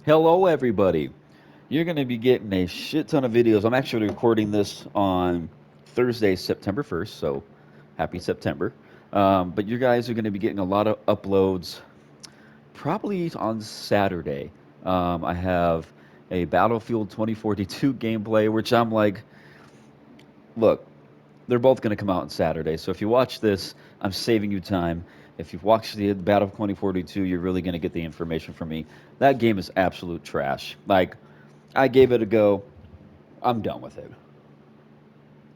Hello, everybody. You're going to be getting a shit ton of videos. I'm actually recording this on Thursday, September 1st, so happy September. But you guys are going to be getting a lot of uploads probably on Saturday. I have a Battlefield 2042 gameplay, which I'm like, look, they're both going to come out on Saturday. So if you watch this, I'm saving you time. If you've watched the Battle of 2042, you're really going to get the information from me. That game is absolute trash. Like, I gave it a go. I'm done with it.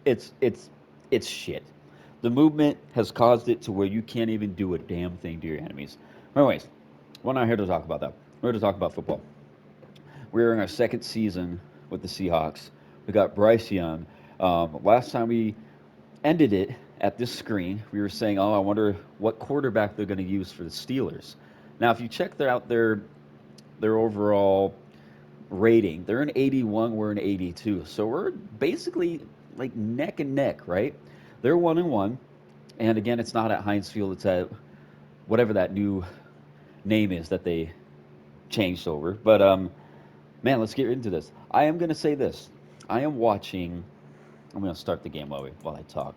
It's it's it's shit. The movement has caused it to where you can't even do a damn thing to your enemies. Anyways, we're not here to talk about that. We're here to talk about football. We're in our second season with the Seahawks. We got Bryce Young. Last time we ended it at this screen, we were saying, "Oh, I wonder what quarterback they're going to use for the Steelers." Now, if you check their overall rating, they're an 81, we're an 82, so we're basically like neck and neck, right? They're 1-1, and again, it's not at Heinz Field; it's at whatever that new name is that they changed over. But man, let's get into this. I am going to say this: I am watching. I'm going to start the game while I talk.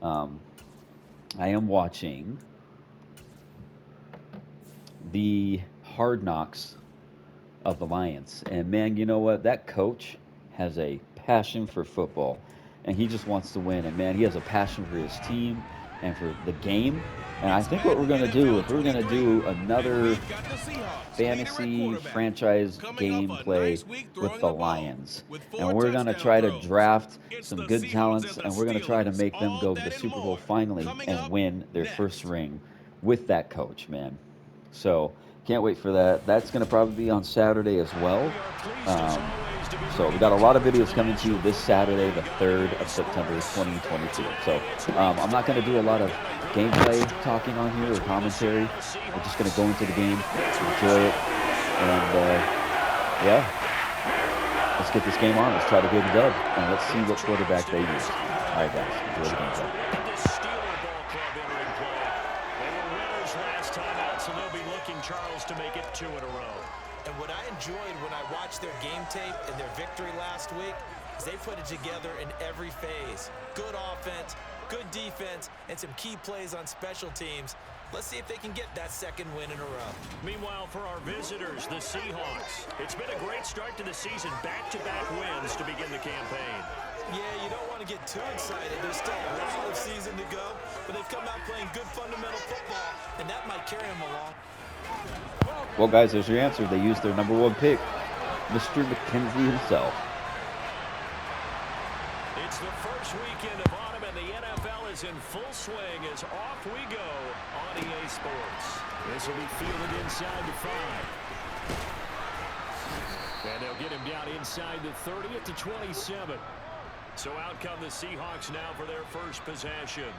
Um, I am watching the Hard Knocks of the Lions, and man, you know what? That coach has a passion for football, and he just wants to win. And man, he has a passion for his team and for the game. And I think what we're going to do is we're going to do another fantasy franchise gameplay with the Lions. And we're going to try to draft some good talents, and we're going to try to make them go to the Super Bowl finally and win their first ring with that coach, man. So can't wait for that. That's going to probably be on Saturday as well. Um, so we got a lot of videos coming to you this Saturday, the 3rd of September, 2022. So I'm not going to do a lot of gameplay talking on here or commentary. We're just going to go into the game, enjoy it, and yeah, let's get this game on. Let's try to get a dub, and let's see what quarterback they use. All right, guys, enjoy the gameplay. Charles to make it 2 in a row. And what I enjoyed when I watched their game tape and their victory last week is they put it together in every phase. Good offense, good defense, and some key plays on special teams. Let's see if they can get that second win in a row. Meanwhile, for our visitors, the Seahawks, it's been a great start to the season. Back-to-back wins to begin the campaign. Yeah, you don't want to get too excited. There's still a lot of season to go, but they've come out playing good fundamental football, and that might carry them along. Well, guys, there's your answer. They used their #1 pick, Mr. McKenzie himself. It's the first weekend of autumn, and the NFL is in full swing as off we go on EA Sports. This will be fielded inside the 5. And they'll get him down inside the 30 at the 27. So out come the Seahawks now for their first possession.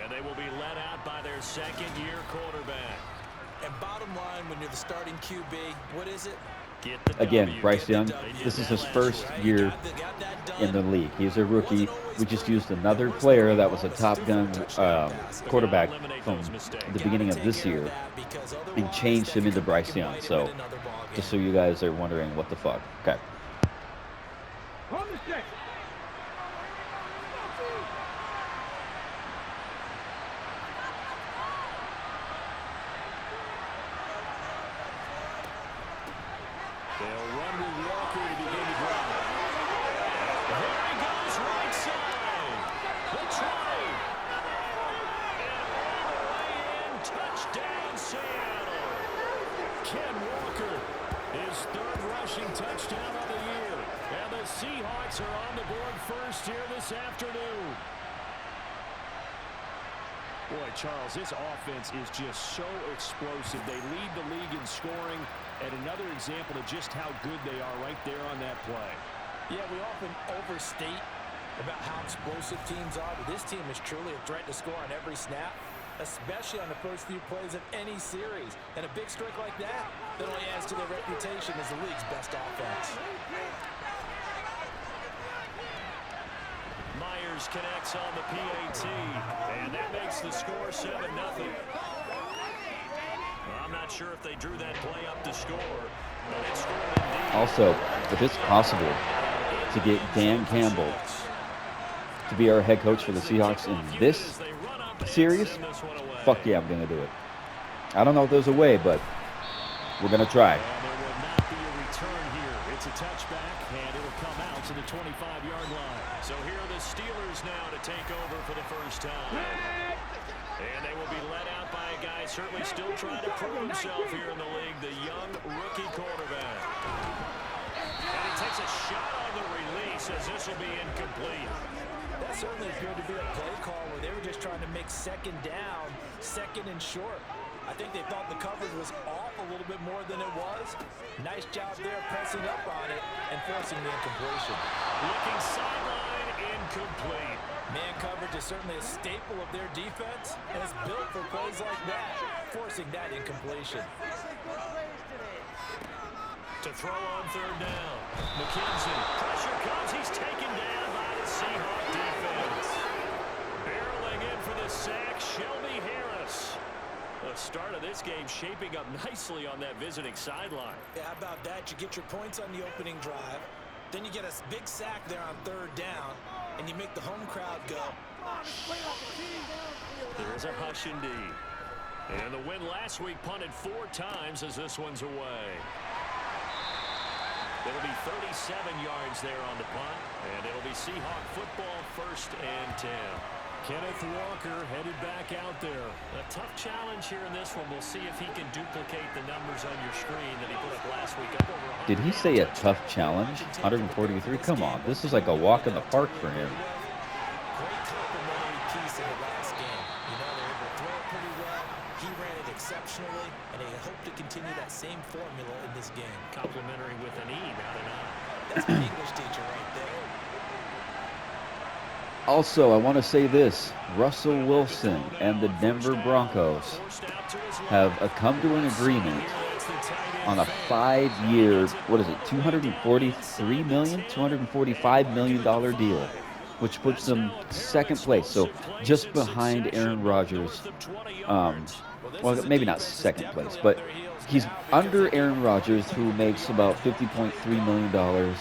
And they will be led out by their second-year quarterback. And bottom line, when you're the starting QB, what is it? Again, Bryce Young, this is his first year in the league. He's a rookie. We just used another player that was a Top Gun quarterback from the beginning of this year and changed him into Bryce Young. So, just so you guys are wondering what the fuck. Okay. They'll run with Walker to begin the drive. Here he goes, right side. The try. And touchdown, Seattle. Ken Walker, his 3rd rushing touchdown of the year. And the Seahawks are on the board first here this afternoon. Boy, Charles, this offense is just so explosive. They lead the league in scoring, and another example of just how good they are right there on that play. Yeah, we often overstate about how explosive teams are, but this team is truly a threat to score on every snap, especially on the first few plays of any series. And a big streak like that only adds to their reputation as the league's best offense. Myers connects on the PAT, and that makes the score 7-0. Well, I'm not sure if they drew that play up to score, Also, if it's possible to get Dan Campbell to be our head coach for the Seahawks in this series, fuck yeah, I'm going to do it. I don't know if there's a way, but we're going to try. And there will not be a return here. It's a touchback, and it'll come out to the 25-yard line. So here are the Steelers now to take over for the first time. And they will be led out by a guy certainly still trying to prove himself here in the league, the young rookie quarterback. And he takes a shot on the release as this will be incomplete. That certainly appeared to be a play call where they were just trying to make second down, second and short. I think they thought the coverage was off a little bit more than it was. Nice job there pressing up on it and forcing the incompletion. Looking sideline, incomplete. Man coverage is certainly a staple of their defense, and it's built for plays like that, forcing that incompletion. To throw on third down. McKenzie, pressure comes. He's taken down by the Seahawk defense. Barreling in for the sack, Shelby Harris. The start of this game shaping up nicely on that visiting sideline. Yeah, how about that? You get your points on the opening drive, then you get a big sack there on third down, and you make the home crowd go. There is a hush indeed. And the win last week punted 4 times as this one's away. It'll be 37 yards there on the punt, and it'll be Seahawk football, 1st and 10. Kenneth Walker headed back out there. A tough challenge here in this one. We'll see if he can duplicate the numbers on your screen that he put up last week. Up over 100. Did he say a tough challenge? 143? Come on, this is like a walk in the park for him. Great complimentary piece in the last game. You know, they were able to throw it pretty well. He ran it exceptionally, and they hope to continue that same formula in this game. Complimentary with an E, not an I. That's an English teacher right there. Also, I want to say this. Russell Wilson and the Denver Broncos have come to an agreement on a 5-year, what is it, $243 million, $245 million deal, which puts them 2nd place, so just behind Aaron Rodgers. Well, maybe not 2nd place, but he's under Aaron Rodgers, who makes about $50.3 million.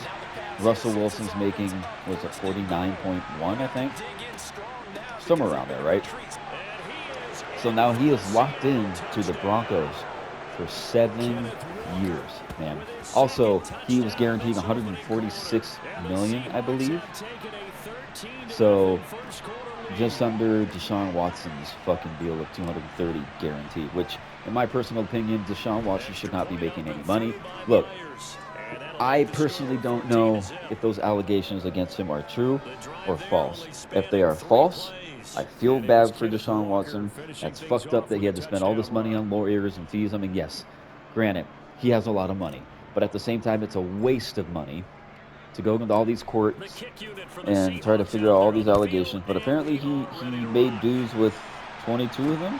Russell Wilson's making, was it 49.1, I think? Somewhere around there, right? So now he is locked in to the Broncos for 7 years, man. Also, he was guaranteed $146 million, I believe. So just under Deshaun Watson's fucking deal of $230 guaranteed, which, in my personal opinion, Deshaun Watson should not be making any money. Look, I personally don't know if those allegations against him are true or false. If they are false, I feel bad for Deshaun Watson. That's fucked up that he had to spend all this money on lawyers and fees. I mean, yes, granted, he has a lot of money. But at the same time, it's a waste of money to go into all these courts and try to figure out all these allegations. But apparently he made dues with 22 of them.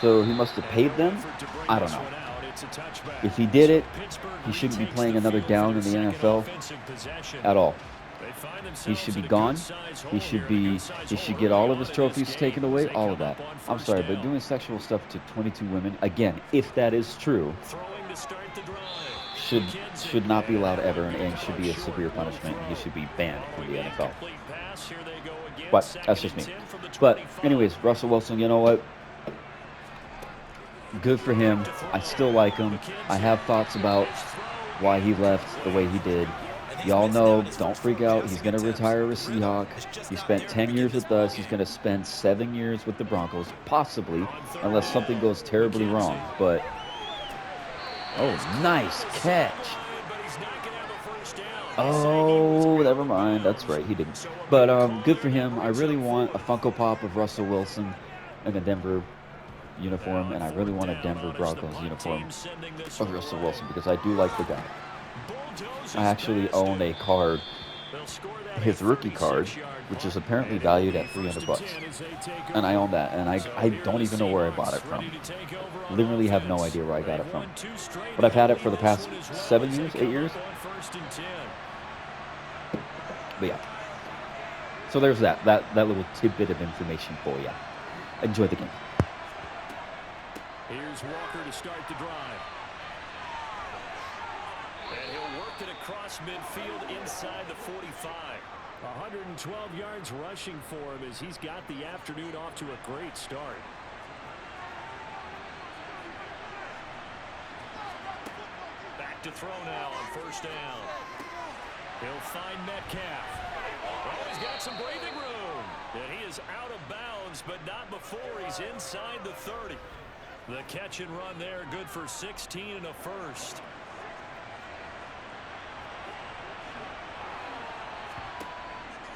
So he must have paid them. I don't know. If he did it, he shouldn't be playing another down in the NFL at all. He should be gone. He should get all of his trophies taken away, all of that. I'm sorry, but doing sexual stuff to 22 women, again, if that is true, should not be allowed ever, and should be a severe punishment. He should be banned from the NFL. But that's just me. But anyways, Russell Wilson, you know what? Good for him. I still like him. I have thoughts about why he left the way he did. Y'all know, don't freak out. He's going to retire a Seahawk. He spent 10 years with us. He's going to spend 7 years with the Broncos, possibly, unless something goes terribly wrong. But, oh, nice catch. Oh, never mind. That's right, he didn't. But good for him. I really want a Funko Pop of Russell Wilson in a Denver uniform, and I really want a Denver Broncos uniform of Russell Wilson because I do like the guy. I actually own a card, his rookie card, which is apparently valued at $300, and I own that, and I don't even know where I bought it from. Literally have no idea where I got it from, but I've had it for the past 7 years, 8 years. But yeah, so there's that little tidbit of information for you. Enjoy the game. Here's Walker to start the drive. work it across midfield inside the 45. 112 yards rushing for him as he's got the afternoon off to a great start. Back to throw now on first down. He'll find Metcalf. Oh, he's got some breathing room. And he is out of bounds, but not before he's inside the 30. The catch and run there, good for 16 and a first.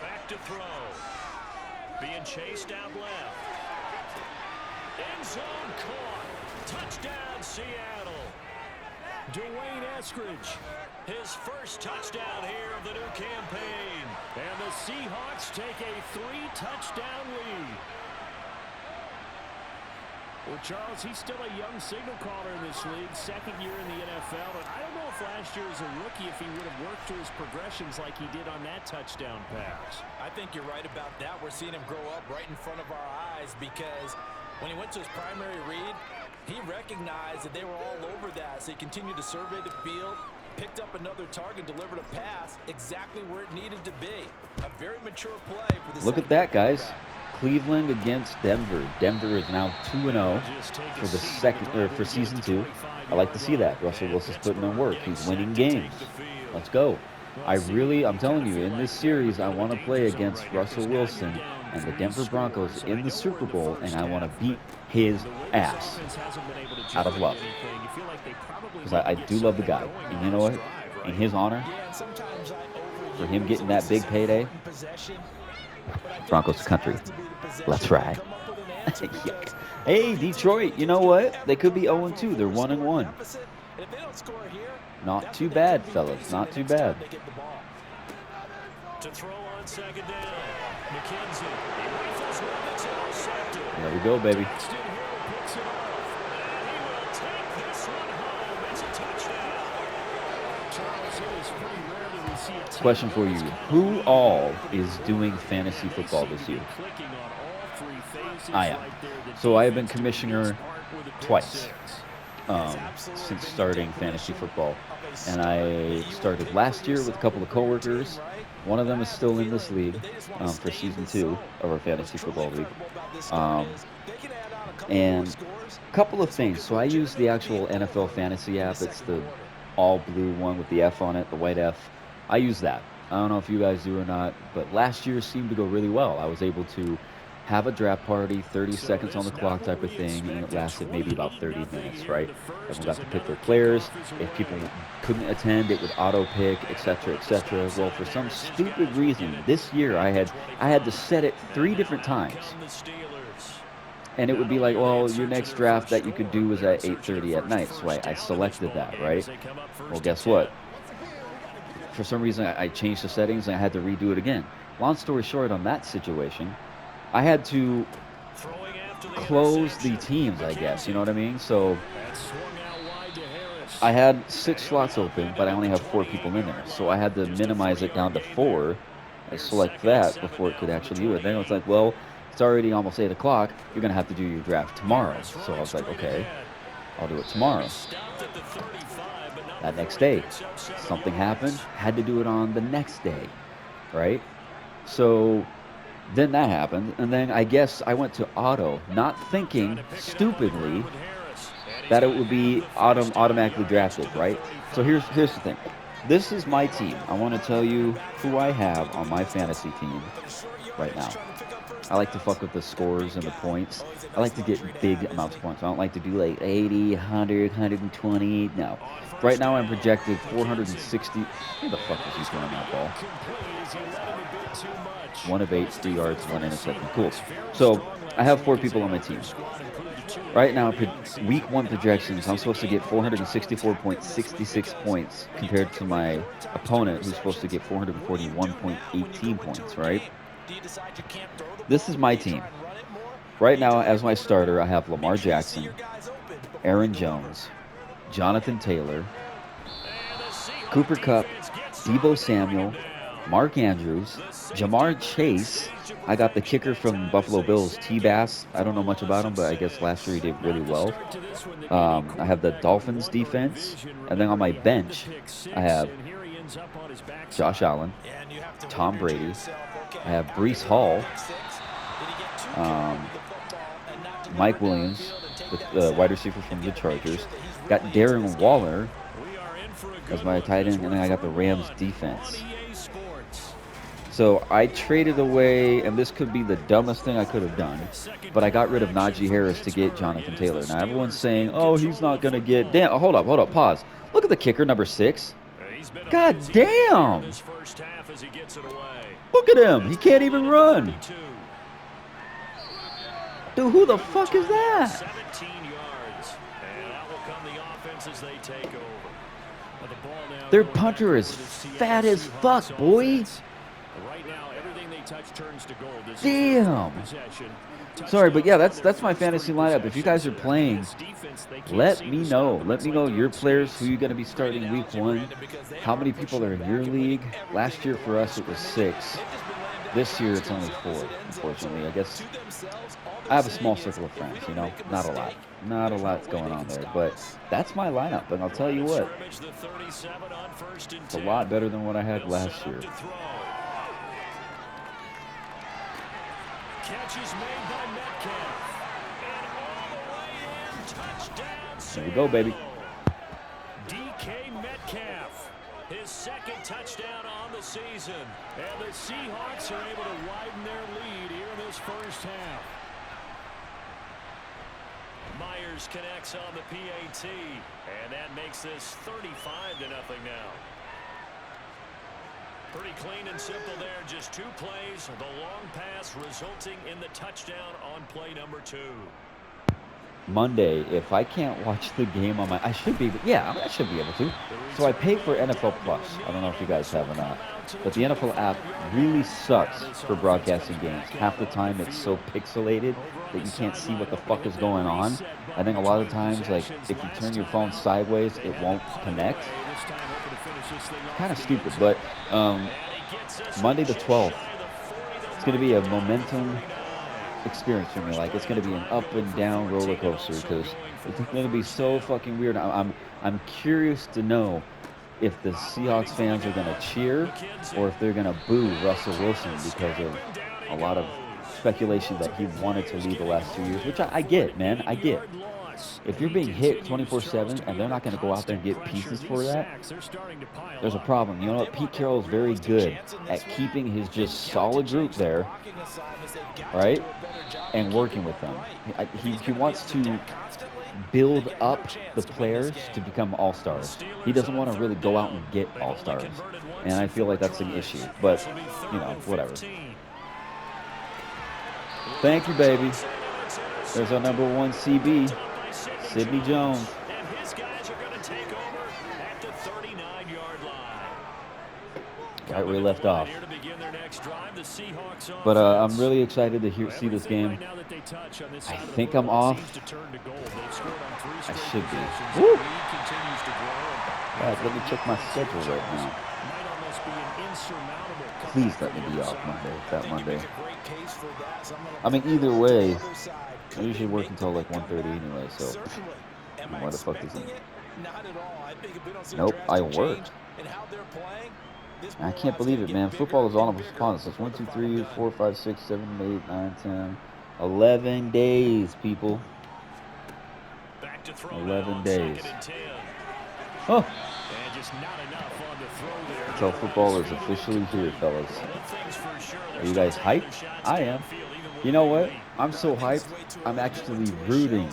Back to throw. Being chased out left. End zone caught. Touchdown, Seattle. Dwayne Eskridge, his first touchdown here of the new campaign. And the Seahawks take a 3-touchdown lead. Well, Charles, he's still a young signal caller in this league, second year in the NFL. And I don't know if last year as a rookie, if he would have worked through his progressions like he did on that touchdown pass. I think you're right about that. We're seeing him grow up right in front of our eyes because when he went to his primary read, he recognized that they were all over that. So he continued to survey the field, picked up another target, delivered a pass exactly where it needed to be. A very mature play for the Look at that, guys. Cleveland against Denver. Denver is now 2-0 for the for season 2. I like to see that. Russell Wilson's putting in work. He's winning games. Let's go. I'm telling you, in this series, I want to play against Russell Wilson and the Denver Broncos in the Super Bowl, and I want to beat his ass out of love. Because I do love the guy. And you know what? In his honor, for him getting that big payday, Broncos country. Let's ride. Hey, Detroit, you know what? They could be 0-2. They're 1-1. Not too bad, fellas. Not too bad. To throw on second down. McKenzie. He rifles one that's intercepted. There we go, baby. Picks it off. And he will take this one home. It's a touchdown. Charles, it is pretty rare that we see a team. Question for you. Who all is doing fantasy football this year? I am. So I have been commissioner twice since starting fantasy football. And I started last year with a couple of coworkers. One of them is still in this league for season 2 of our fantasy football league. And a couple of things. So I use the actual NFL fantasy app. It's the all blue one with the F on it, the white F. I use that. I don't know if you guys do or not, but last year seemed to go really well. I was able to have a draft party, 30 seconds on the clock type of thing, and it lasted maybe about 30 minutes, right? Everyone got to pick their players. If people couldn't attend, it would auto-pick, etc., etc. Well, for some stupid reason, this year I had to set it 3 different times. And it would be like, well, your next draft that you could do was at 8:30 at night, so I selected that, right? Well, guess what? For some reason, I changed the settings, and I had to redo it again. Long story short, on that situation, I had to close the teams, I guess. You know what I mean? So I had 6 slots open, but I only have 4 people in there. So I had to minimize it down to 4. I select that before it could actually do it. Then it was like, well, it's already almost 8 o'clock. You're going to have to do your draft tomorrow. So I was like, okay, I'll do it tomorrow. That next day, something happened. Had to do it on the next day, right? So then that happened, and then I guess I went to auto, not thinking, stupidly, that it would be automatically drafted, right? So here's the thing. This is my team. I want to tell you who I have on my fantasy team right now. I like to fuck with the scores and the points. I like to get big amounts of points. I don't like to do like 80, 100, 120. No. Right now I'm projected 460. Who the fuck is he throwing that ball? 1 of 8, 3 yards, 1 interception. Cool. So I have 4 people on my team. Right now, week 1 projections, I'm supposed to get 464.66 points compared to my opponent, who's supposed to get 441.18 points, right? This is my team. Right now, as my starter, I have Lamar Jackson, Aaron Jones, Jonathan Taylor, Cooper Kupp, Deebo Samuel, Mark Andrews, Jamar Chase. I got the kicker from Buffalo Bills, T-Bass. I don't know much about him, but I guess last year he did really well. I have the Dolphins defense, and then on my bench, I have Josh Allen, Tom Brady. I have Breece Hall, Mike Williams, the wide receiver from the Chargers. Got Darren Waller as my tight end, and then I got the Rams defense. So I traded away, and this could be the dumbest thing I could have done, but I got rid of Najee Harris to get Jonathan Taylor. Now everyone's saying, oh, he's not going to get... Damn, hold up, pause. Look at the kicker, number 6. God damn! Look at him, he can't even run. Dude, who the fuck is that? 17 yards, and that will come the offense as they take over. Their punter is fat as fuck, boy. Right now, everything they touch turns to gold. Damn. Sorry, but yeah, that's my fantasy lineup. If you guys are playing, let me know. Let me know your players, who you're going to be starting week 1, how many people are in your league. Last year for us it was 6. This year it's only 4, unfortunately. I guess I have a small circle of friends, you know, not a lot. Not a lot's going on there, but that's my lineup, and I'll tell you what, it's a lot better than what I had last year. Catches made by Metcalf. And all the way in, touchdown. There we go, baby. DK Metcalf, his second touchdown on the season. And the Seahawks are able to widen their lead here in this first half. Myers connects on the PAT, and that makes this 35-0 now. Pretty clean and simple there, just 2 plays, the long pass resulting in the touchdown on play number 2. Monday, if I can't watch the game on my... I should be, yeah, I should be able to. So I pay for NFL Plus. I don't know if you guys have or not. But the NFL app really sucks for broadcasting games. Half the time it's so pixelated that you can't see what the fuck is going on. I think a lot of times, like, if you turn your phone sideways, it won't connect. Kind of stupid, but Monday the 12th, it's going to be a momentum experience for me. Like, it's going to be an up and down roller coaster because it's going to be so fucking weird. I'm curious to know if the Seahawks fans are going to cheer or if they're going to boo Russell Wilson because of a lot of speculation that he wanted to leave the last 2 years, which I get, man. I get. If you're being hit 24/7 and they're not going to go out there and get pieces for that, there's a problem. You know what? Pete Carroll is very good at keeping his just solid group there, right, and working with them. He wants to build up the players to become all-stars. He doesn't want to really go out and get all-stars, and I feel like that's an issue. But, you know, whatever. Thank you, baby. There's our number 1 CB. Sidney Jones. And his guys are going to take over at the 39-yard line. Right where we left off. But I'm really excited to see this game. I think I'm off. I should be. Woo! Guys, let me check my schedule right now. Please let me be off Monday, that Monday. I mean, either way, I usually work until like 1:30 anyway, so why the fuck isn't it? Nope, I worked. I can't believe it, man. Football is all upon us. It's 1, 2, 3, 4, 5, 6, 7, 8, 9, 10, 11 days, people. 11 days. Oh! So football is officially here, fellas. Are you guys hyped? I am. You know what? I'm so hyped, I'm actually rooting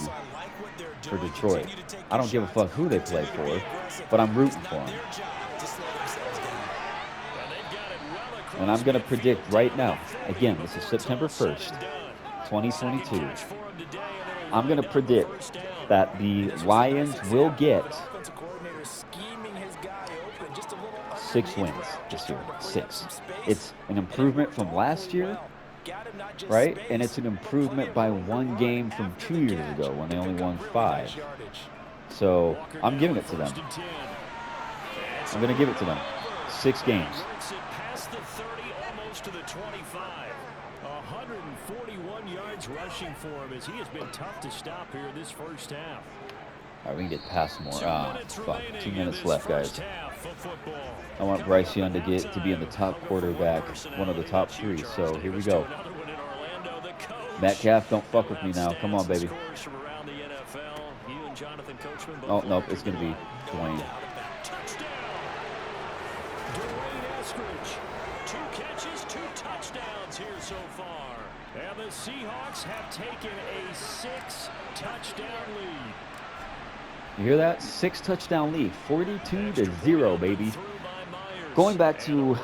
for Detroit. I don't give a fuck who they play for, but I'm rooting for them. And I'm going to predict right now, again, this is September 1st, 2022. I'm going to predict that the Lions will get 6 wins this year. 6. It's an improvement from last year, right? And it's an improvement by 1 game from 2 years ago when they only won 5. So I'm giving it to them. I'm going to give it to them. 6 games. Works it past the 30, almost to the 25. 141 yards rushing for him as he has been tough to stop here in this first half. All right, we can get past more. Ah, fuck. 2 minutes left, guys. Football. I want Bryce Young to be in the top quarterback, one of the top 3. So here we go. Metcalf, don't fuck with me now. Come on, baby. Oh, nope, it's going to be Dwayne. Two catches, 2 touchdowns here so far. And the Seahawks have taken a 6-touchdown lead. You hear that? 6 touchdown lead. 42-0, baby. Going back to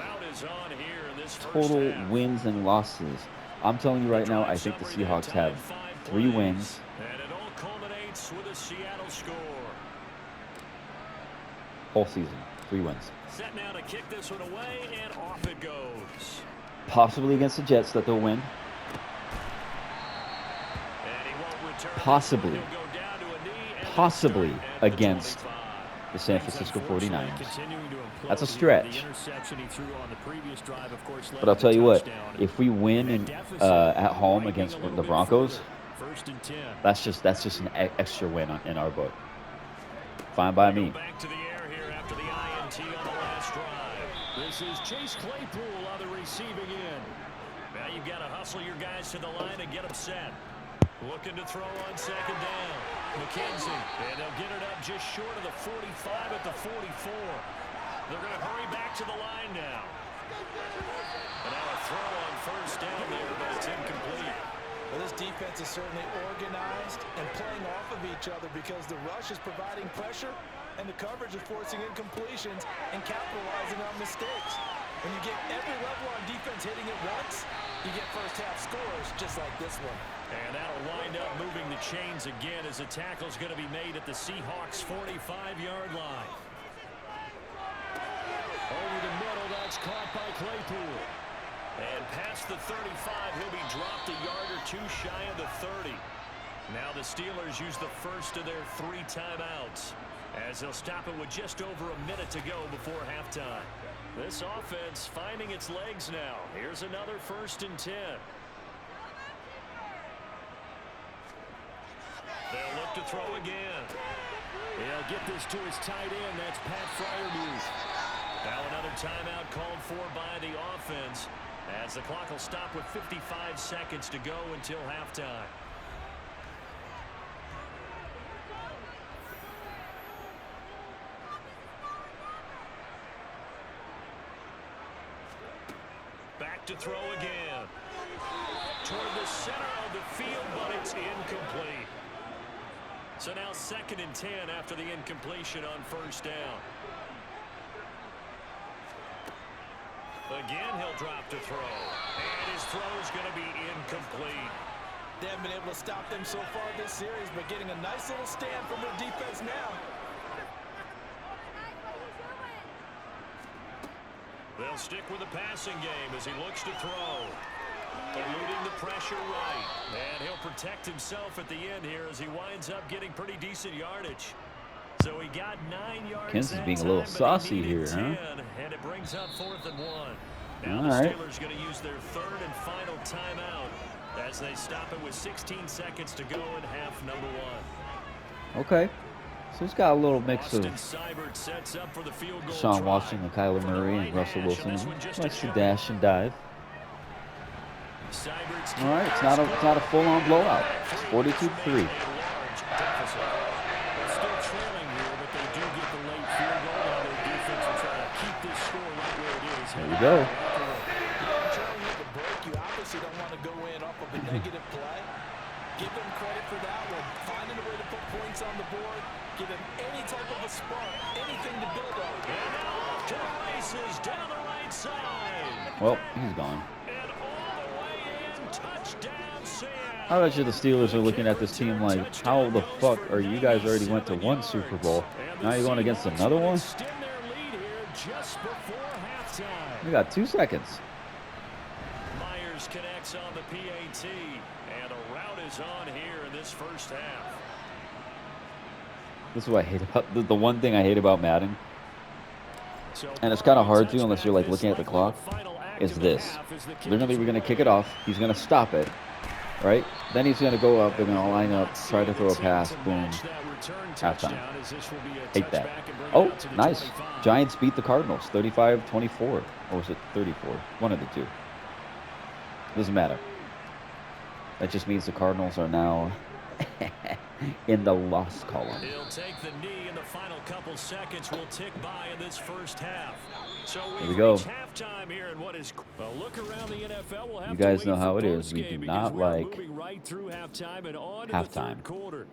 total wins and losses. I'm telling you right now, I think the Seahawks have 3 wins. And it all culminates with a Seattle score. Whole season, 3 wins. Set now to kick this one away, and off it goes. Possibly against the Jets that they'll win. Possibly. Possibly against the San Francisco 49ers. That's a stretch. But I'll tell you what, if we win at home against the Broncos, that's just an extra win in our book. Fine by me. This is Chase Claypool on the receiving end. Now you've got to hustle your guys to the line and get them set. Looking to throw on second down. McKenzie, and they'll get it up just short of the 45 at the 44. They're going to hurry back to the line now. And now a throw on first down there, but it's incomplete. Well, this defense is certainly organized and playing off of each other because the rush is providing pressure and the coverage is forcing incompletions and capitalizing on mistakes. When you get every level on defense hitting it once, you get first half scores just like this one. And that'll wind up moving the chains again as a tackle's going to be made at the Seahawks' 45-yard line. Over the middle, that's caught by Claypool. And past the 35, he'll be dropped a yard or 2 shy of the 30. Now the Steelers use the first of their 3 timeouts as they'll stop it with just over a minute to go before halftime. This offense finding its legs now. Here's another 1st and 10. They'll look to throw again. He'll get this to his tight end. That's Pat Freiermuth. Now another timeout called for by the offense as the clock will stop with 55 seconds to go until halftime. Back to throw again. Toward the center of the field, but it's incomplete. So now 2nd and 10 after the incompletion on first down. Again, he'll drop to throw. And his throw's going to be incomplete. They haven't been able to stop them so far this series, but getting a nice little stand from their defense now. They'll stick with the passing game as he looks to throw. Eluding the pressure right. And he'll protect himself at the end here as he winds up getting pretty decent yardage. So he got 9 yards. Kansas being a little saucy here, 10, huh? and it brings up 4th and 1. Now All the right. Steelers going to use their 3rd and final timeout as they stop it with 16 seconds to go in half number 1. Okay. So it's got a little mix of Sets up for the field goal Sean try. Washington, Kyler Murray, and Russell Wilson. Likes to dash and dive. All right, it's not a full-on blowout. It's 42-3. There we go. You obviously don't want to go in off of a negative play. Give them credit for that one. Finding a way to put points on the board. Give them any type of a spark, anything to build on. And now off to the races down the right side. Well, he's gone. And all the way in, touchdown, Seattle. I bet you the Steelers are looking at this team like, how the fuck are you guys already went to 1 Super Bowl? Now you're going against another one? Extend their lead here just before halftime. We got 2 seconds. Myers connects on the PAT, and a route is on here in this first half. This is what I hate about the one thing I hate about Madden and it's kind of hard to unless you're like looking at the clock, is this. They're going to kick it off. He's going to stop it, right? Then he's going to go up. They're going to line up, try to throw a pass. Boom. Halftime. Hate that. Oh, nice. Giants beat the Cardinals 35-24. Or was it 34? One of the two. Doesn't matter. That just means the Cardinals are now in the loss column. He'll take the knee in the final couple seconds. Will tick by in this first half. So here we go. Halftime here in what is a look around the NFL. We'll have you guys to know how it wait is. We do not like right through halftime and on to halftime. The third quarter.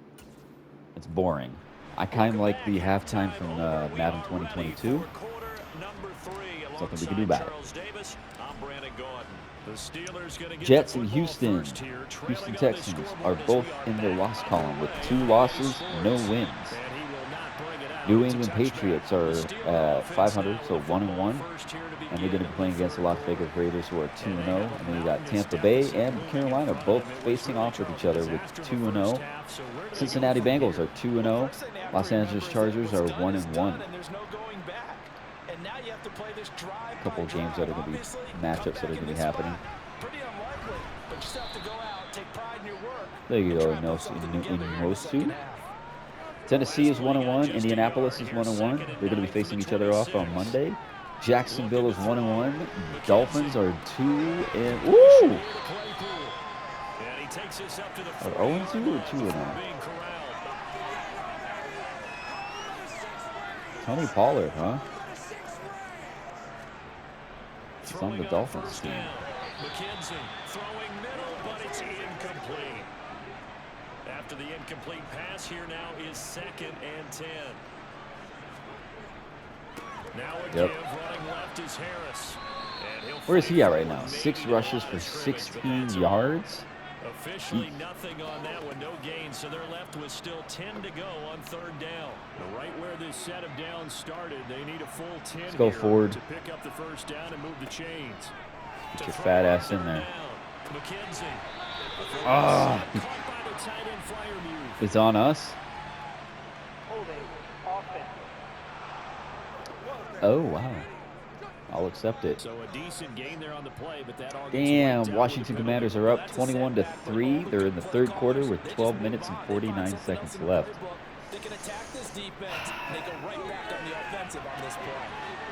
It's boring. I kind of like the halftime from Madden 2022. Something we can do about it. Jets and Houston Texans are both in the loss column with 2 losses, no wins. New England Patriots are at 500, so 1-1, and they're going to be playing against the Las Vegas Raiders, who are 2-0. And then you got Tampa Bay and Carolina both facing off with each other with 2-0. Cincinnati Bengals are 2-0. Los Angeles Chargers are 1-1. A couple of games that are going to be matchups that are going to be happening. There you go, Inosu. Tennessee is 1-1. Indianapolis is 1-1. They're going to be facing each other off on Monday. Jacksonville is 1-1. Dolphins are 2-. Ooh! Are 0-2 or 2-0? Tony Pollard, huh? It's on the Dolphins team. McKenzie throwing middle, but it's incomplete. After the incomplete pass, here now is 2nd and 10. Now again, running left is Harris. Where is he at right now? 6 rushes for 16 yards. Officially nothing on that one, no gain, so they're left with still 10 to go on 3rd down. Right where this set of downs started, they need a full 10 Let's go forward to pick up the 1st down and move the chains. Get your fat ass in there. It's on us. Oh, wow. I'll accept it. So a decent gain there on the play, but that all damn, Washington Commanders are up 21-3. They're in the 3rd quarter with 12 minutes and 49 seconds left. They can attack this defense, and they go right back on the offensive on this play.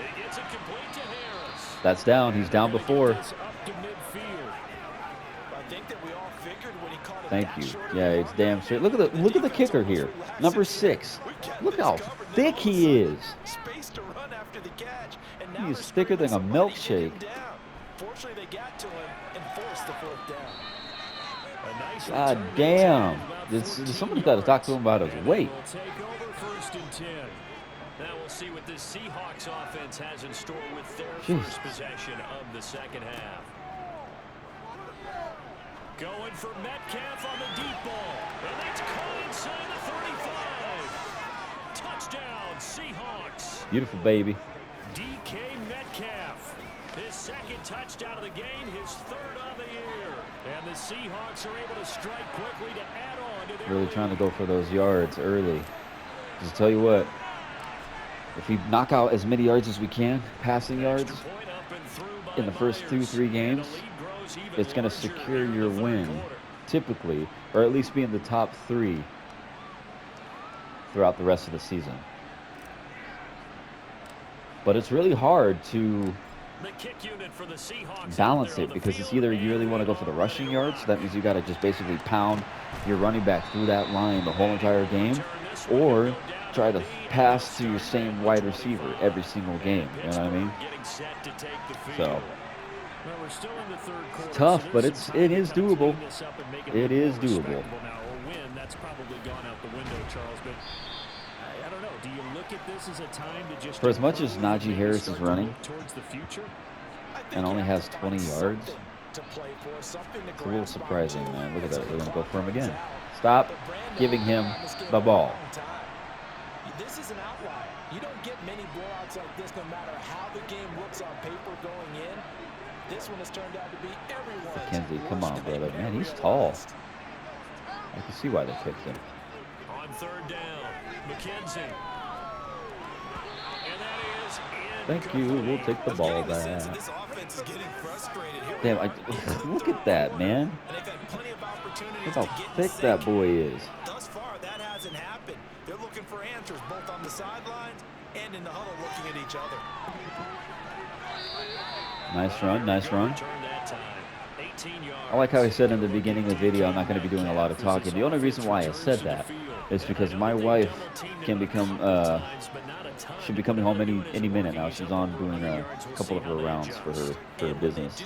It gets it complete to Harris. That's down. He's down before. Thank you. Yeah, it's damn straight. Look at the kicker here. Number 6. Look how thick he is. He's thicker than a milkshake. Fortunately, they got to him and forced the 4th down. God damn. Somebody's got to talk to him about his weight. Now we'll see what this Seahawks offense has in store with their first possession of the 2nd half. Going for Metcalf on the deep ball. And that's caught inside the 35. Touchdown, Seahawks. Beautiful baby. DK Metcalf. His 2nd touchdown of the game, his 3rd of the year. And the Seahawks are able to strike quickly to add on to their really trying to go for those yards early. Just tell you what, if we knock out as many yards as we can, passing yards, in the first 2-3 games, it's going to secure your win, typically, or at least be in the top 3 throughout the rest of the season. But it's really hard to balance it because it's either you really want to go for the rushing yards, so that means you got to just basically pound your running back through that line the whole entire game, or try to pass to your same wide receiver every single game. You know what I mean? So it's tough, but it is doable. It is doable. That's probably gone out the window, Charles, but I don't know. Do you look at this as a time to just, for as much as Najee Harris is running and only has 20 yards, it's a little surprising, man. Look at that. They're going to go for him again. Stop giving him the ball. This is an outlier. You don't get many blowouts like this no matter how the game looks on paper going in. This one has turned out to be everyone's. McKenzie, come on, brother. Man, he's tall. I can see why they picked him. On 3rd down, McKenzie. And that is Thank you. We'll take the ball back. This offense is getting frustrated. Damn, look at that, man. And they've had plenty of opportunities Look to how get in thick sync. that boy is. Thus far, that hasn't happened. They're looking for answers both on the sidelines and in the huddle, looking at each other. Nice run, nice run. I like how I said in the beginning of the video, I'm not going to be doing a lot of talking. The only reason why I said that is because my wife can become, she'll be coming home any minute now. She's on doing a couple of her rounds for her business.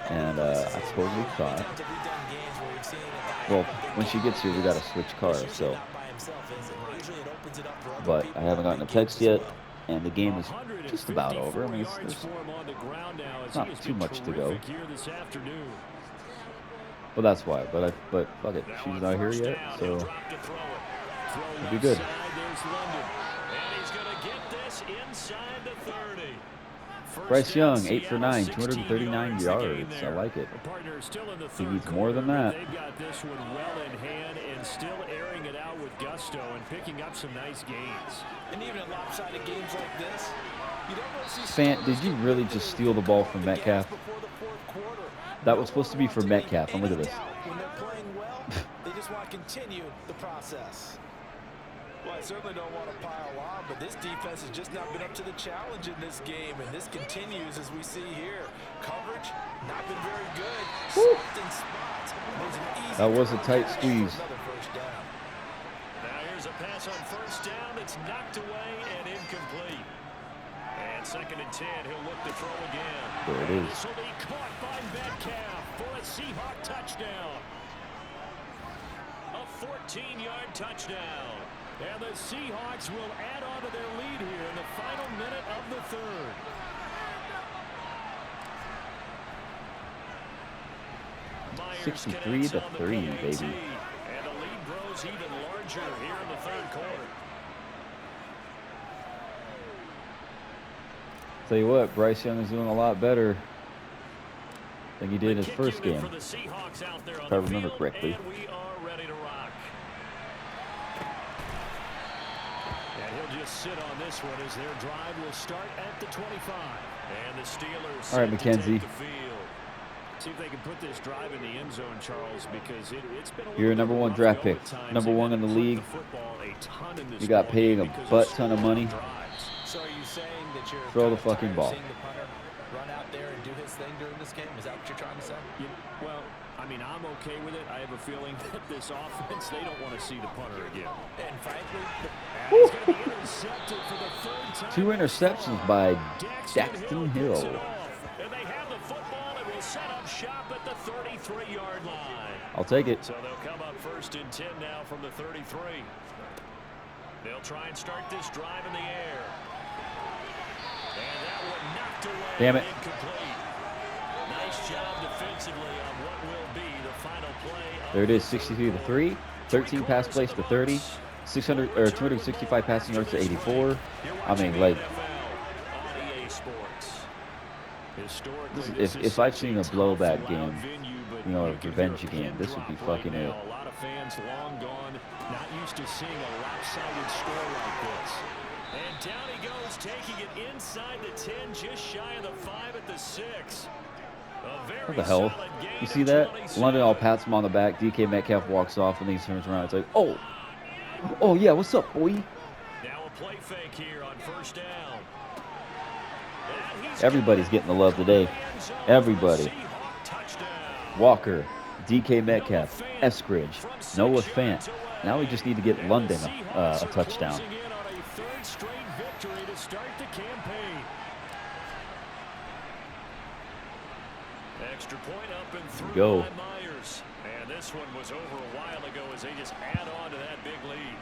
And I totally thought, well, when she gets here, we got to switch cars, so. But I haven't gotten a text yet, and the game is just about over. I mean, there's not too much to go. But that's why. But fuck it, she's not here yet, so it'll be good. Bryce Young, 8 for 9, 239 yards. I like it. He needs more than that. They've got this one well in hand and still airing it out with gusto and picking up some nice gains. And even in lopsided games like this, you don't really see. Fant, did you really just steal the ball from Metcalf? That was supposed to be for Metcalf. And look at this. When they're playing well, they just want to continue the process. Well, I certainly don't want to pile on, but this defense has just not been up to the challenge in this game, and this continues as we see here. Coverage, not been very good. Soft in spots. That was a tight squeeze. Now here's a pass on first down. It's knocked away and incomplete. And 2nd and 10, he'll look to throw again. There it is. This will be caught by Metcalf for a Seahawk touchdown. A 14-yard touchdown. And the Seahawks will add on to their lead here in the final minute of the third. Myers 63-3, baby. And the lead grows even larger here in the third quarter. Tell you what, Bryce Young is doing a lot better than he did in his first game, if I remember correctly. And we are ready to rock. And he'll just sit on this one as their drive will start at the 25. And the Steelers. All right, McKenzie. See if they can put this drive in the end zone, Charles, because it's been a You're a number 1 draft pick, number 1 in the league. You got paid a butt ton of money. So are you saying that you're throw the fucking ball? seeing the punter run out there and do his thing during this game? Is that what you're trying to say? Well, I mean, I'm okay with it. I have a feeling that this offense, they don't want to see the punter again. And frankly, he's going to be intercepted for the 3rd time. 2 interceptions by Daxton Hill. And they have the football and will set up shop at the 33-yard line. I'll take it. So they'll come up 1st and 10 now from the 33. They'll try and start this drive in the air. And that one knocked away. Damn it. Incomplete. Nice job defensively on what will be the final play. There it is, 63-3. 13 pass plays to 30. 265 passing yards to 84. I mean, like, if I've seen a blowback game, you know, a revenge game, this would be fucking it. A lot of fans long gone, not used to seeing a lopsided score like this. And down he goes, taking it inside the 10, just shy of the 5 at the 6. What the hell? You see that? London all pats him on the back. DK Metcalf walks off and then he turns around. It's like, oh yeah, what's up, boy? Now a play fake here on 1st down. Everybody's getting the love today. Everybody. Walker, DK Metcalf, Eskridge, Noah Fant. Now we just need to get London a touchdown. Extra point up and through Go. by Myers. And this one was over a while ago as they just add on to that big lead.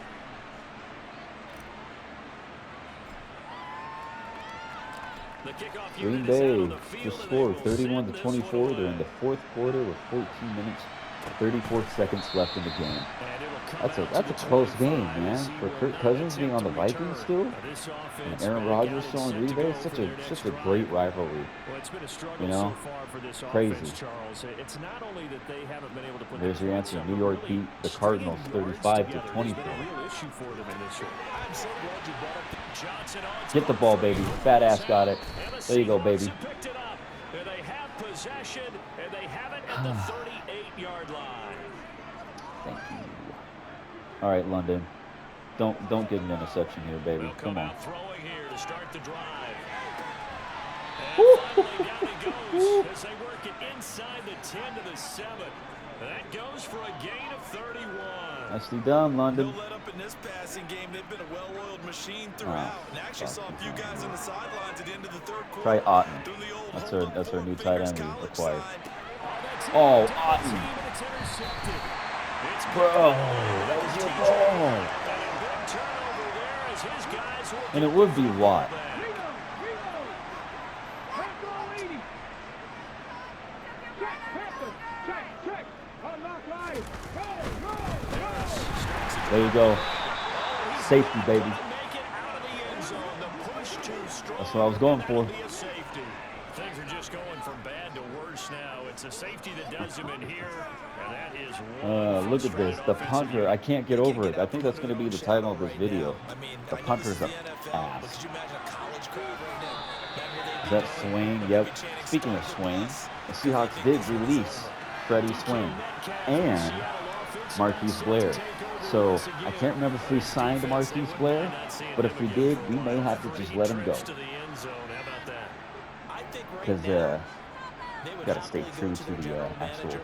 The kickoff Green unit is out on Bay the field, just and scored they will 31 send to this 24. one They're in on. the 4th quarter with 14 minutes, 34 seconds left in the game. And it'll come out That's to a the close 25 game, as man. he For will Kirk not Cousins being on attempt the to Vikings return. still, This and offense Aaron back Rodgers out still on set Green to Bay, go it's for their next such a drive. great rivalry. Well, it's been a struggle You know? so far for this Crazy. offense, Charles. It's not only that they haven't been able to put There's the your points answer. up, New but York really beat the stringing Cardinals yards 35 to together has 24. been a real issue for them in this one. I'm so glad you brought up the Get the ball, baby. Fat ass got it. There you go, baby. They have possession, and they have it at the 38-yard line. Thank you. All right, London. Don't get an interception here, baby. Come on. Throwing here to start the drive. And finally down he goes as they work it inside the 10 to the 7. That goes for a gain of 31. Nicely done, London. No let up in this passing game. They've been a well-oiled machine throughout. And actually saw a few guys on the sidelines at the end of the third quarter. Try Otten. That's our new tight end we acquired. Oh, Otten. Bro, that was your ball. And it would be Watt. There you go. Safety, baby. That's what I was going for. Things are just going from bad to worse now. It's a safety that does him in here, and that is look at this. The punter. I can't get over it. I think that's going to be the title of this video. The punter's a ass. Is that Swain? Yep. Speaking of Swain, the Seahawks did release Freddie Swain and Marquise Blair. So I can't remember if we signed Marquise Blair, but if we did, we may have to just let him go. Because got to stay true to the actual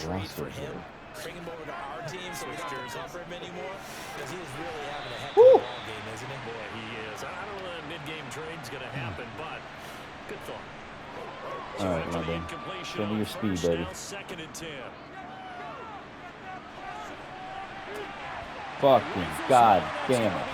roster here. Bring him over to our team so we don't have to cover him anymore, because he is really having a heck of a ball game, isn't he? Boy, he is. I don't know when mid-game trade's going to happen, but good thought. All right, London. Show me your speed, baby. Second and 10. Fucking god damn it.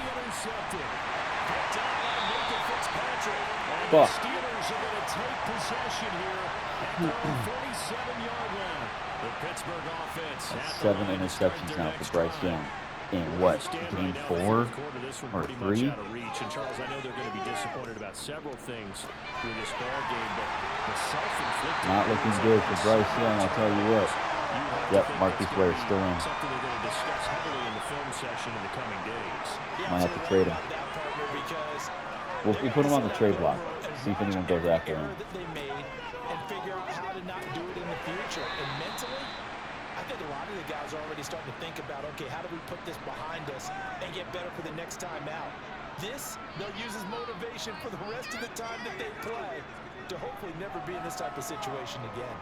Fuck. Steelers are going to take possession here at the 47-yard line. The Pittsburgh offense. 7 interceptions now for Bryce Young. In what, game 4 or 3? And Charles, I know they're going to be disappointed about several things through this ball game, but the self-inflicted. Not looking good for Bryce Young, I'll tell you what. Yep, Marcus Blair still in. Something they're going to discuss heavily in the film session in the coming days. Might have to trade him. We'll put him on the trade block. See if anyone goes after him. They made and figure out how to not do it in the future. And mentally, I think a lot of the guys are already starting to think about, okay, how do we put this behind us and get better for the next time out? This, they'll use as motivation for the rest of the time that they play to hopefully never be in this type of situation again.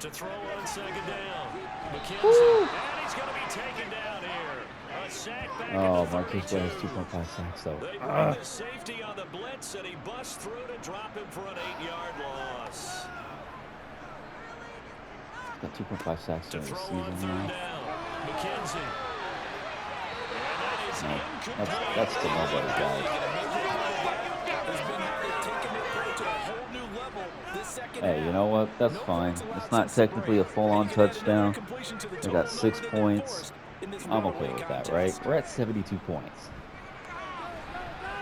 To throw on second down. McKenzie. And he's going to be taken down here. A sack back. Oh, Marquise Blair has 2.5 sacks, though. They bring the safety on the blitz, and he busts through to drop him for an 8-yard loss. Got 2.5 sacks during the season now. McKenzie. No, that's the nobody, guys. Hey, you know what? That's fine. It's not technically a full-on touchdown. They got 6 points. I'm okay with that, right? We're at 72 points.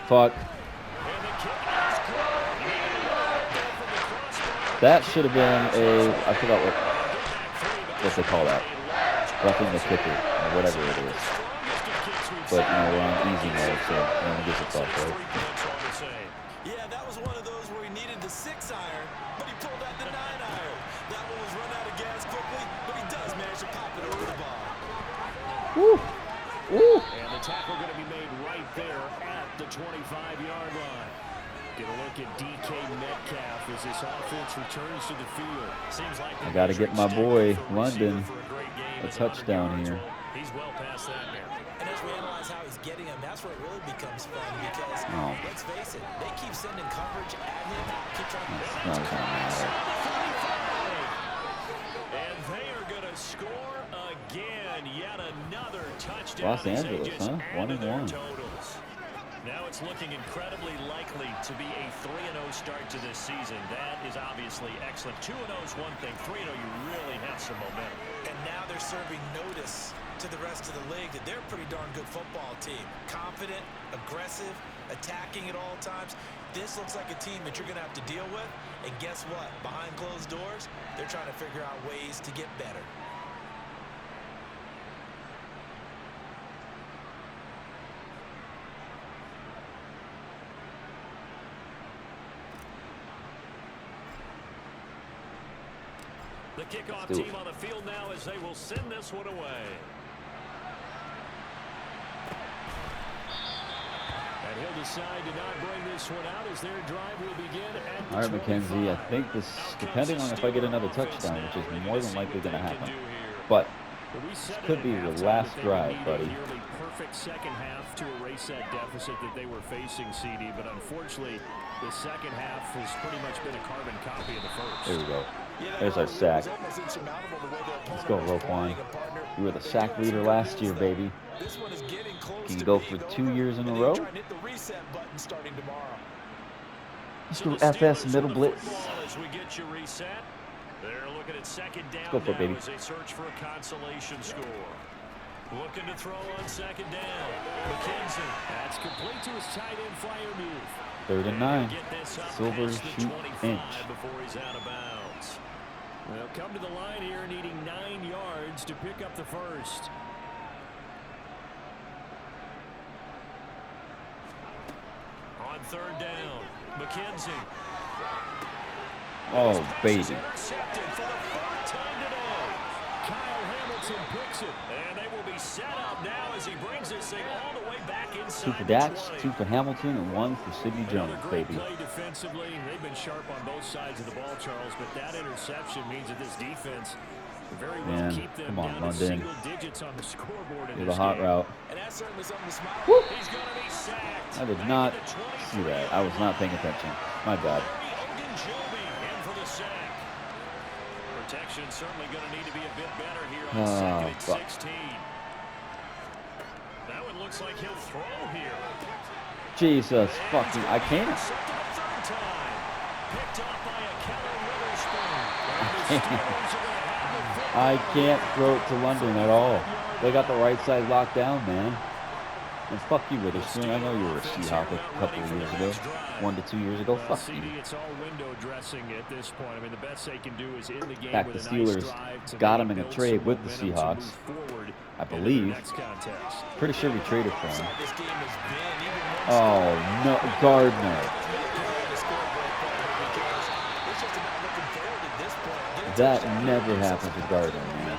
Fuck. That should have been a, I forgot what they call that. Roughing the kicker, or whatever it is. But, you know, we're on easy mode, so no one gives a fuck, right? Yeah, that was one of those where he needed the 6-iron, but he pulled out the 9-iron. That one was run out of gas quickly, but he does manage to pop it over the ball. Woo! Woo! And the tackle going to be made right there at the 25-yard line. Get a look at DK Metcalf as this offense returns to the field. Seems like I got to get my boy, London, a touchdown here. He's well past that now. And as we analyze how he's getting him, that's where it really becomes fun because, let's face it, they keep sending coverage at him, keep trying to It's not gonna matter. And they are going to score again. Yet another touchdown. Los Angeles, huh? 1-1. Now it's looking incredibly likely to be a 3-0 start to this season. That is obviously excellent. 2-0 is one thing. 3-0, you really have some momentum. And now they're serving notice to the rest of the league that they're a pretty darn good football team. Confident, aggressive, attacking at all times. This looks like a team that you're going to have to deal with. And guess what? Behind closed doors, they're trying to figure out ways to get better. The kickoff do it. team on the field now as they will send this one away. And he'll decide to not bring this one out as their drive will begin at the All right, McKenzie, I 25. think this, depending on if I get another touchdown, which is more than likely going to happen. Do here. But But we this said could at be your halftime last that they would drive, need buddy. a nearly perfect second half to erase that deficit that they were facing, CD. But unfortunately, the second half has pretty much been a carbon copy of the first. There we go. There's our sack. Let's go, Roquan. You were the sack leader last year, baby. Can you go for 2 years in a row? Mr. FS middle blitz. As we get you reset, they're looking at second down. Let's go for it, baby. As they search for a consolation score. Looking to throw on second down. McKenzie. That's complete to his tight end flyer move. 3rd and 9. Get this up Silver past the shoot 25 inch. before he's out of bounds. They'll come to the line here needing 9 yards to pick up the first. On 3rd down, McKenzie. Oh, baby. Intercepted for the 3rd time today. Kyle Hamilton picks it, and they will be set up now as he brings this thing all the way back inside. 2 for Dax, 2 for Hamilton, and 1 for Sidney Jones, Great baby. play defensively. They've been sharp on both sides of the ball, Charles, but that interception means that this defense very well Man, keep them come on, down to London. single digits on the scoreboard in Do this the hot game. route. And that's certainly something to smile. Woo! He's going to be sacked. I did Back not at the 23. see that. I was not paying attention. My bad. Ogunjobi in for the sack. Protection certainly going to need to be a bit better here on 2nd and fuck. 16. That one looks like he'll throw here. Jesus fucking, I can't. Intercepted a 3rd time. Picked off by a Keller Witherspoon. And the Steelers are going to have the football. I can't throw it to London at all. They got the right side locked down, man. And fuck you, Witherspoon. I know you were a Seahawk a couple of years ago. 1 to 2 years ago. Fuck you. CD, it's all window dressing at this point. I mean, the best they can do is in the game Fact, with the a nice Steelers drive to got maybe him in a build trade some with the momentum to Seahawks, move forward I into the believe. next contest. Pretty sure we traded for him. Oh, no. Gardner. That never happens with Gardner, man.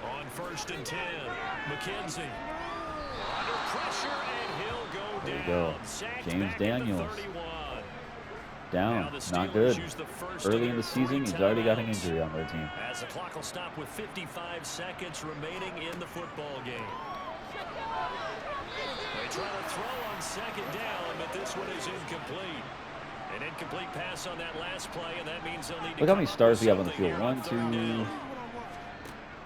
On 1st and 10, McKenzie. Under pressure, and he'll go There you down. go. Sacked James back at the Daniels. 31. Down. Now the Not Steelers good. use the first Early of in the their season, 3 he's already got an timeouts. injury on their team. As the clock will stop with 55 seconds remaining in the football game. They try to throw on 2nd down, but this one is incomplete. An incomplete pass on that last play, and that means they'll need to Look how many come up stars with we have on the something field. here on 1, 3rd 2, down.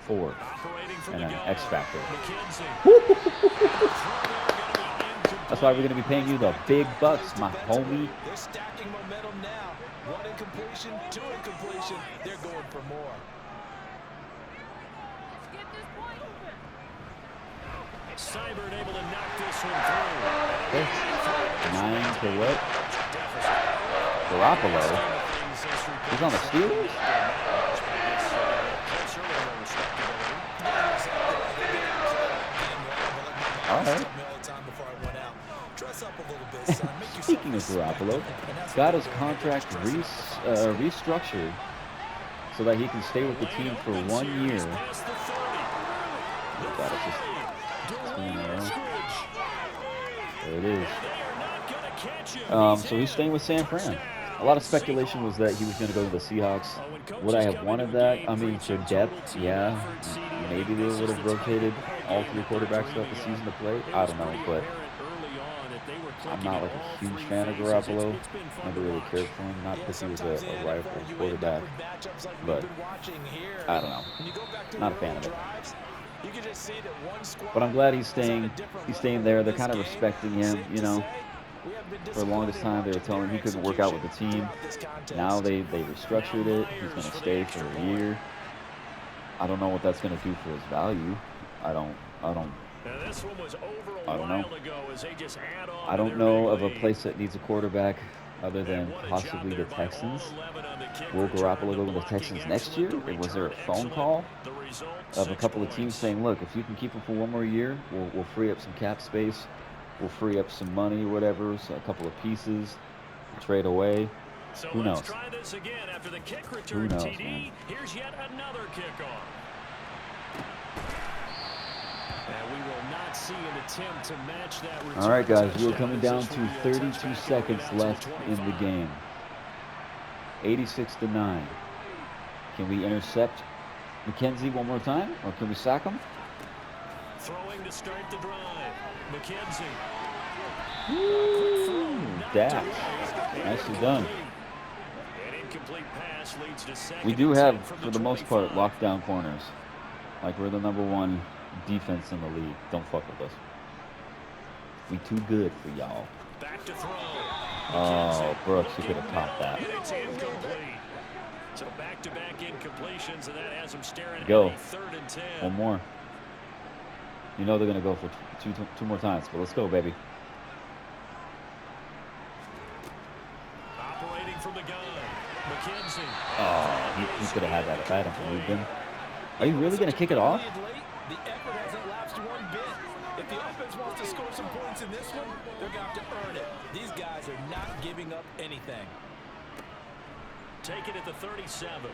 4. Operating from And the an gun. X factor. McKenzie. That's why we're going to be paying you the big bucks, my homie. They're stacking momentum now. 1 incompletion, 2 incompletion. They're going for more. Seibert able to knock this one through. Okay. 9 to what? Garoppolo. He's on the Steelers? All right. Speaking of Garoppolo, got his contract restructured so that he can stay with the team for 1 year. God, it's just spinning around. There it is. So he's staying with San Fran. A lot of speculation was that he was going to go to the Seahawks. Would I have wanted that? I mean, for depth, yeah. Maybe they would have rotated all 3 quarterbacks throughout the season to play. I don't know, but I'm not like a huge fan of Garoppolo. Never really cared for him, not because he was a rival quarterback, but I don't know. Not a fan of it. But I'm glad he's staying. He's staying there. They're kind of respecting him, you know. For the longest time, they were telling him he couldn't work out with the team. Now they restructured it. He's going to stay for a year. I don't know what that's going to do for his value. I don't know. I don't know of a place that needs a quarterback other than possibly the Texans. Will Garoppolo go to the Texans next year? Or was there a phone call of a couple of teams saying, look, if you can keep him for one more year, we'll free up some cap space. We'll free up some money or whatever, so a couple of pieces, trade away. So Who let's knows? try this again after the kick Who return knows, TD. man? Here's yet another kickoff. And we will not see an attempt to match that return. All right, guys, we're touchdown. coming This down is for to the 32 touchback seconds going out left to in the 25. game. 86-9. Can we intercept McKenzie one more time, or can we sack him? Throwing to start the drive. McKenzie. Woo! Dash. Nicely done. An incomplete pass leads to second We do and have, 10 from for the most part, 25. lockdown corners. Like, we're the #1 defense in the league. Don't fuck with us. We too good for y'all. Back to throw. Oh, Brooks, you could have topped that. And it's incomplete. So back-to-back incompletions, and that has him staring Go. at a 3rd and 10. One more. You know they're going to go for two more times, but let's go, baby. Operating from the gun. McKenzie. Oh, he could have had that if I hadn't believed him. Are you really going to kick it off? The effort hasn't lapsed one bit. If the offense wants to score some points in this one, they're going to have to earn it. These guys are not giving up anything. Take it at the 37.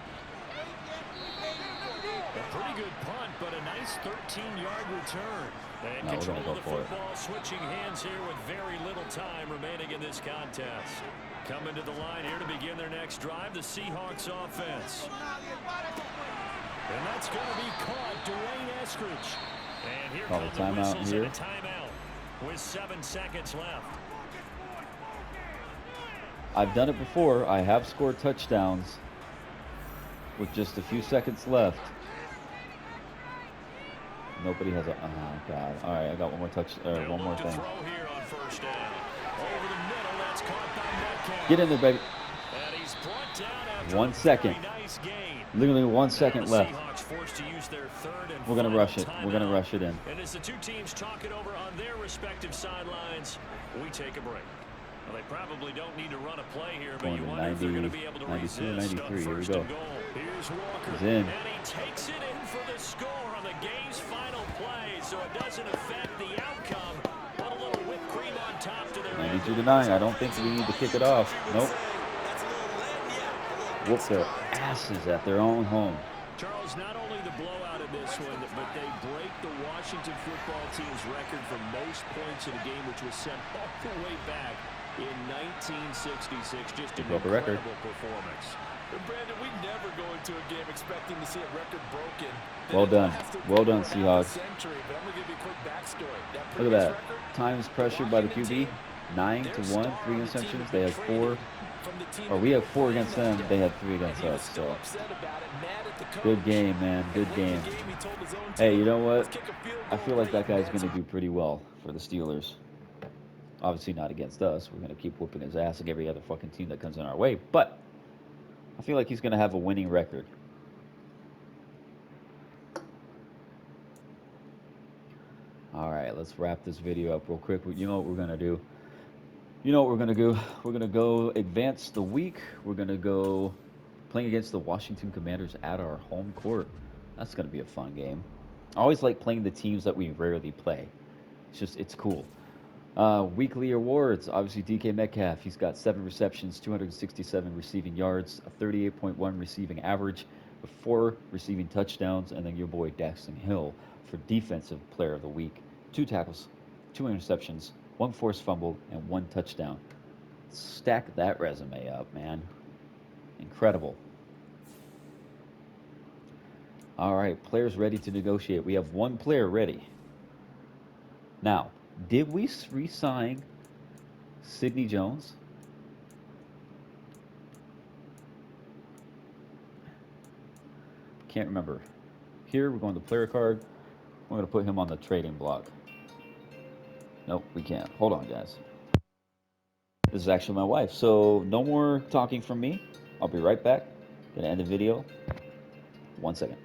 A pretty good punt, but a nice 13-yard return. And No, we're control gonna go of the for it. football, switching hands here with very little time remaining in this contest. Coming to the line here to begin their next drive, the Seahawks offense. And that's going to be caught, Dwayne Eskridge. And here Call come the the timeout whistles here. and a timeout with 7 seconds left. I've done it before. I have scored touchdowns with just a few seconds left. Nobody has a. Oh God! All right, I got one more one more thing. Throw here on first down. Over the middle, that's caught by Metcalf. Get in there, baby. And he's brought down after 1 a second. very nice gain. Literally 1 Now second the left. Seahawks forced to use their 3rd and We're gonna final rush it. We're gonna timeout. rush it in. And as the two teams talk it over on their respective sidelines, we take a break. Well, they probably don't need to run a play here, but Going you to wonder if they're 90, going to be able to 92, resist 93. on Here we first go. and goal. Here's Walker. He's in. And he takes it in for the score on the game's final play, so it doesn't affect the outcome. But a little whipped cream on top to their 92-9. I don't think we need to kick it off. Nope. Whoop their asses at their own home. Charles, not only the blowout in this one, but they break the Washington football team's record for most points in a game, which was set all the way back in 1966. Just an Broke a record. incredible performance. Brandon, we never go into a game expecting to see a record broken. Well done. Well done, Seahawks. Look at that. Times pressured by the QB. 9-1, 3 interceptions. They have 4. Or we have 4 against them. They had 3 against us. So good game, man. Good game. Hey, you know what? I feel like that guy's going to do pretty well for the Steelers. Obviously not against us. We're going to keep whooping his ass like every other fucking team that comes in our way. But I feel like he's going to have a winning record. All right, let's wrap this video up real quick. You know what we're going to do? You know what we're going to do? We're going to go advance the week. We're going to go playing against the Washington Commanders at our home court. That's going to be a fun game. I always like playing the teams that we rarely play. It's cool. Weekly awards, obviously DK Metcalf. He's got 7 receptions, 267 receiving yards, a 38.1 receiving average, with 4 receiving touchdowns, and then your boy Daxton Hill for Defensive Player of the Week. 2 tackles, 2 interceptions, 1 forced fumble, and 1 touchdown. Stack that resume up, man. Incredible. All right, players ready to negotiate. We have 1 player ready. Now, did we re-sign Sidney Jones? Can't remember. Here, we're going to player card. We're going to put him on the trading block. Nope, we can't. Hold on, guys. This is actually my wife, so no more talking from me. I'll be right back. Gonna end the video. 1 second.